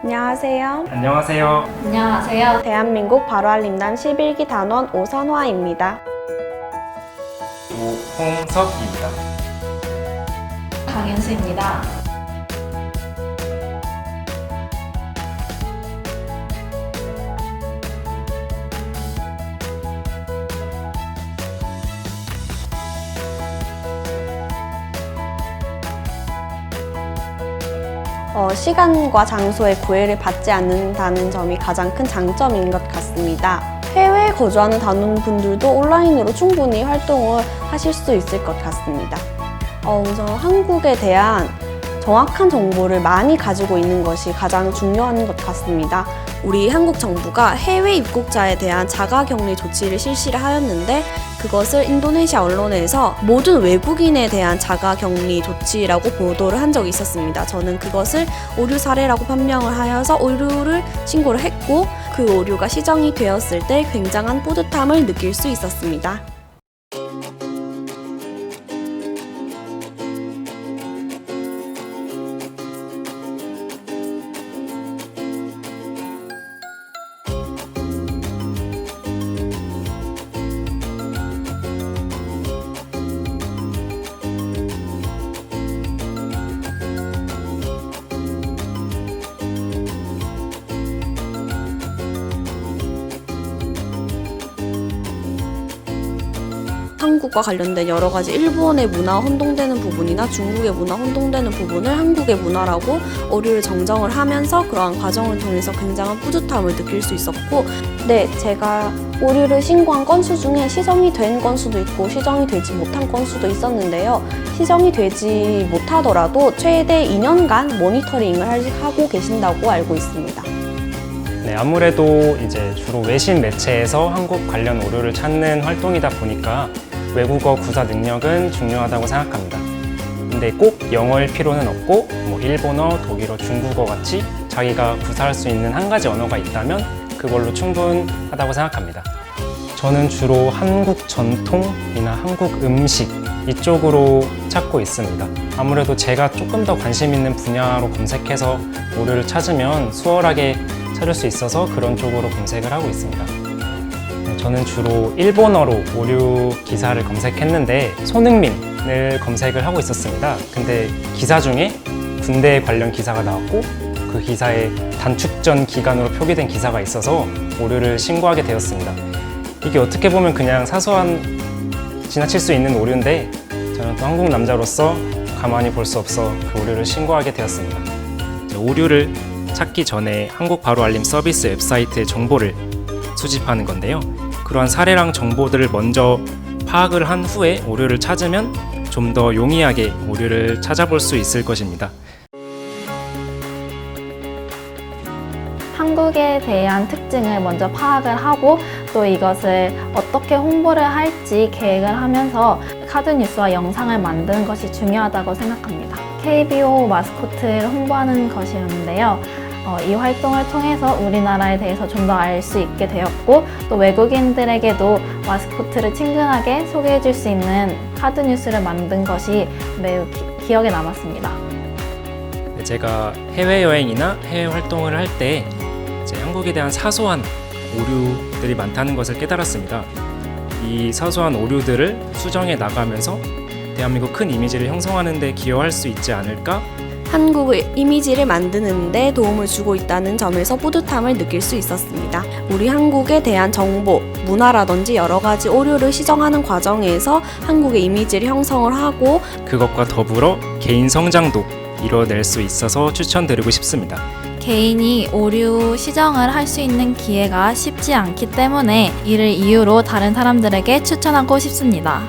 안녕하세요. 안녕하세요. 안녕하세요. 대한민국 바로알림단 11기 단원 오선화입니다. 오홍석입니다. 강윤수입니다. 시간과 장소에 구애를 받지 않는다는 점이 가장 큰 장점인 것 같습니다. 해외에 거주하는 단원분들도 온라인으로 충분히 활동을 하실 수 있을 것 같습니다. 우선 한국에 대한 정확한 정보를 많이 가지고 있는 것이 가장 중요한 것 같습니다. 우리 한국 정부가 해외 입국자에 대한 자가격리 조치를 실시를 하였는데 그것을 인도네시아 언론에서 모든 외국인에 대한 자가격리 조치라고 보도를 한 적이 있었습니다. 저는 그것을 오류 사례라고 판명을 하여서 오류를 신고를 했고 그 오류가 시정이 되었을 때 굉장한 뿌듯함을 느낄 수 있었습니다. 한국과 관련된 여러 가지 일본의 문화와 혼동되는 부분이나 중국의 문화 혼동되는 부분을 한국의 문화라고 오류를 정정을 하면서 그러한 과정을 통해서 굉장한 뿌듯함을 느낄 수 있었고 제가 오류를 신고한 건수 중에 시정이 된 건수도 있고 시정이 되지 못한 건수도 있었는데요. 시정이 되지 못하더라도 최대 2년간 모니터링을 하고 계신다고 알고 있습니다. 네, 아무래도 이제 주로 외신 매체에서 한국 관련 오류를 찾는 활동이다 보니까 외국어 구사 능력은 중요하다고 생각합니다. 근데 꼭 영어일 필요는 없고 일본어, 독일어, 중국어 같이 자기가 구사할 수 있는 한 가지 언어가 있다면 그걸로 충분하다고 생각합니다. 저는 주로 한국 전통이나 한국 음식 이쪽으로 찾고 있습니다. 아무래도 제가 조금 더 관심 있는 분야로 검색해서 오류를 찾으면 수월하게 찾을 수 있어서 그런 쪽으로 검색을 하고 있습니다. 저는 주로 일본어로 오류 기사를 검색했는데 손흥민을 검색을 하고 있었습니다. 근데 기사 중에 군대 관련 기사가 나왔고 그 기사에 단축전 기간으로 표기된 기사가 있어서 오류를 신고하게 되었습니다. 이게 어떻게 보면 그냥 사소한 지나칠 수 있는 오류인데 저는 또 한국 남자로서 가만히 볼 수 없어 그 오류를 신고하게 되었습니다. 오류를 찾기 전에 한국 바로알림 서비스 웹사이트의 정보를 수집하는 건데요. 그러한 사례랑 정보들을 먼저 파악을 한 후에 오류를 찾으면 좀 더 용이하게 오류를 찾아볼 수 있을 것입니다. 한국에 대한 특징을 먼저 파악을 하고 또 이것을 어떻게 홍보를 할지 계획을 하면서 카드뉴스와 영상을 만드는 것이 중요하다고 생각합니다. KBO 마스코트를 홍보하는 것이었는데요. 이 활동을 통해서 우리나라에 대해서 좀 더 알 수 있게 되었고 또 외국인들에게도 마스코트를 친근하게 소개해 줄 수 있는 카드뉴스를 만든 것이 매우 기억에 남았습니다. 제가 해외여행이나 해외 활동을 할 때 한국에 대한 사소한 오류들이 많다는 것을 깨달았습니다. 이 사소한 오류들을 수정해 나가면서 대한민국 큰 이미지를 형성하는 데 기여할 수 있지 않을까? 한국의 이미지를 만드는 데 도움을 주고 있다는 점에서 뿌듯함을 느낄 수 있었습니다. 우리 한국에 대한 정보, 문화라든지 여러 가지 오류를 시정하는 과정에서 한국의 이미지를 형성을 하고 그것과 더불어 개인 성장도 이뤄낼 수 있어서 추천드리고 싶습니다. 개인이 오류 시정을 할 수 있는 기회가 쉽지 않기 때문에 이를 이유로 다른 사람들에게 추천하고 싶습니다.